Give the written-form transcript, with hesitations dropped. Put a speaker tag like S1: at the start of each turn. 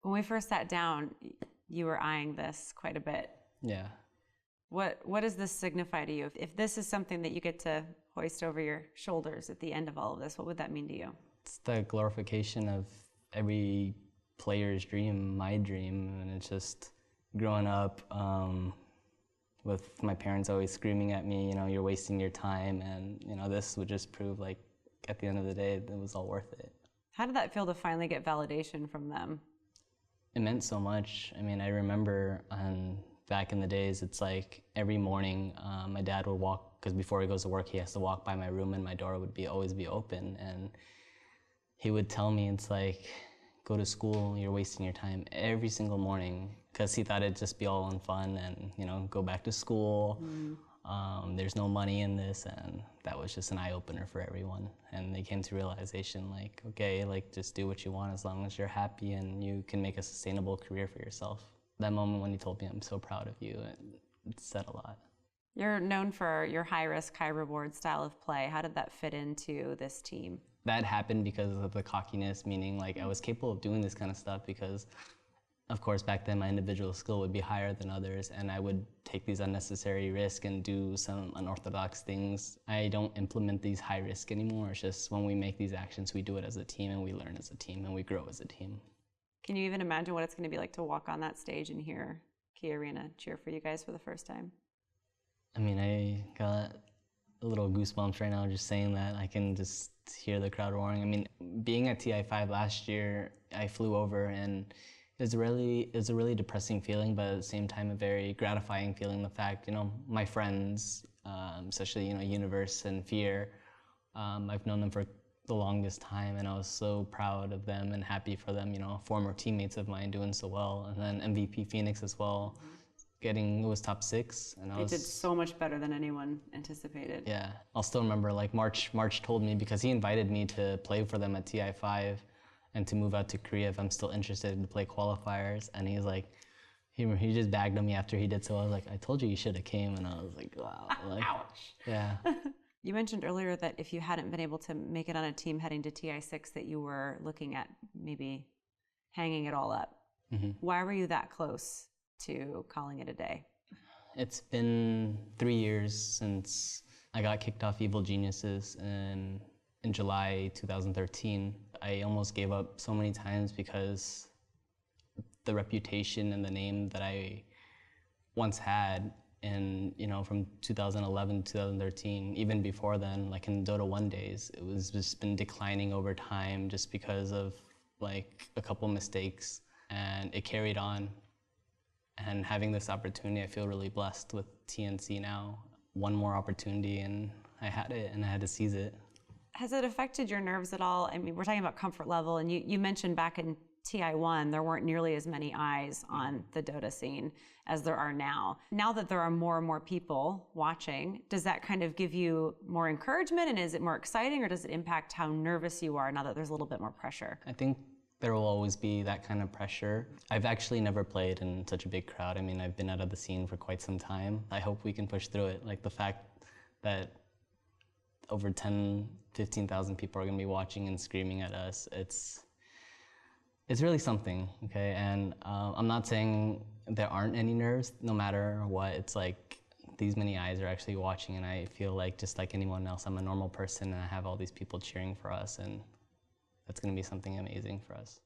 S1: When we first sat down, you were eyeing this quite a bit.
S2: Yeah.
S1: What does this signify to you? If this is something that you get to hoist over your shoulders at the end of all of this, what would that mean to you?
S2: It's the glorification of every player's dream, my dream, and it's just growing up with my parents always screaming at me, you know, you're wasting your time, and you know, this would just prove like at the end of the day it was all worth it.
S1: How did that feel to finally get validation from them?
S2: It meant so much. I mean, I remember back in the days, it's like every morning my dad would walk, because before he goes to work he has to walk by my room and my door would always be open, and he would tell me, it's like, go to school, you're wasting your time, every single morning, because he thought it'd just be all in fun and, you know, go back to school. There's no money in this, and that was just an eye-opener for everyone. And they came to realization, like, okay, like, just do what you want as long as you're happy and you can make a sustainable career for yourself. That moment when he told me, I'm so proud of you, it said a lot.
S1: You're known for your high-risk, high-reward style of play. How did that fit into this team?
S2: That happened because of the cockiness, meaning like I was capable of doing this kind of stuff because, of course, back then my individual skill would be higher than others, and I would take these unnecessary risks and do some unorthodox things. I don't implement these high risk anymore. It's just when we make these actions, we do it as a team, and we learn as a team, and we grow as a team.
S1: Can you even imagine what it's going to be like to walk on that stage and hear Key Arena cheer for you guys for the first time?
S2: I mean, I got a little goosebumps right now just saying that. I can just hear the crowd roaring. I mean, being at TI5 last year, I flew over, and it was a really depressing feeling, but at the same time a very gratifying feeling. The fact, you know, my friends, especially, you know, Universe and Fear, I've known them for the longest time, and I was so proud of them and happy for them, you know, former teammates of mine doing so well. And then MVP Phoenix as well, it was top 6, and
S1: They did so much better than anyone anticipated.
S2: Yeah, I'll still remember, like, March told me, because he invited me to play for them at TI5 and to move out to Korea if I'm still interested to play qualifiers, and he's like, he just bagged on me after he did so. I was like, I told you should have came, and I was like, wow. Like,
S1: ouch.
S2: Yeah.
S1: You mentioned earlier that if you hadn't been able to make it on a team heading to TI6, that you were looking at maybe hanging it all up. Why were you that close to calling it a day?
S2: It's been 3 years since I got kicked off Evil Geniuses in July 2013. I almost gave up so many times because the reputation and the name that I once had, and you know, from 2011 to 2013, even before then, like in Dota 1 days, it was just been declining over time just because of like a couple mistakes, and it carried on. And having this opportunity, I feel really blessed with TNC now. One more opportunity, and I had it, and I had to seize it.
S1: Has it affected your nerves at all? I mean, we're talking about comfort level, and you mentioned back in TI1, there weren't nearly as many eyes on the Dota scene as there are now. Now that there are more and more people watching, does that kind of give you more encouragement, and is it more exciting, or does it impact how nervous you are now that there's a little bit more pressure?
S2: I think there will always be that kind of pressure. I've actually never played in such a big crowd. I mean, I've been out of the scene for quite some time. I hope we can push through it. Like the fact that over 10, 15,000 people are gonna be watching and screaming at us, it's really something, okay? And I'm not saying there aren't any nerves, no matter what. It's like these many eyes are actually watching, and I feel like just like anyone else, I'm a normal person, and I have all these people cheering for us, and that's gonna be something amazing for us.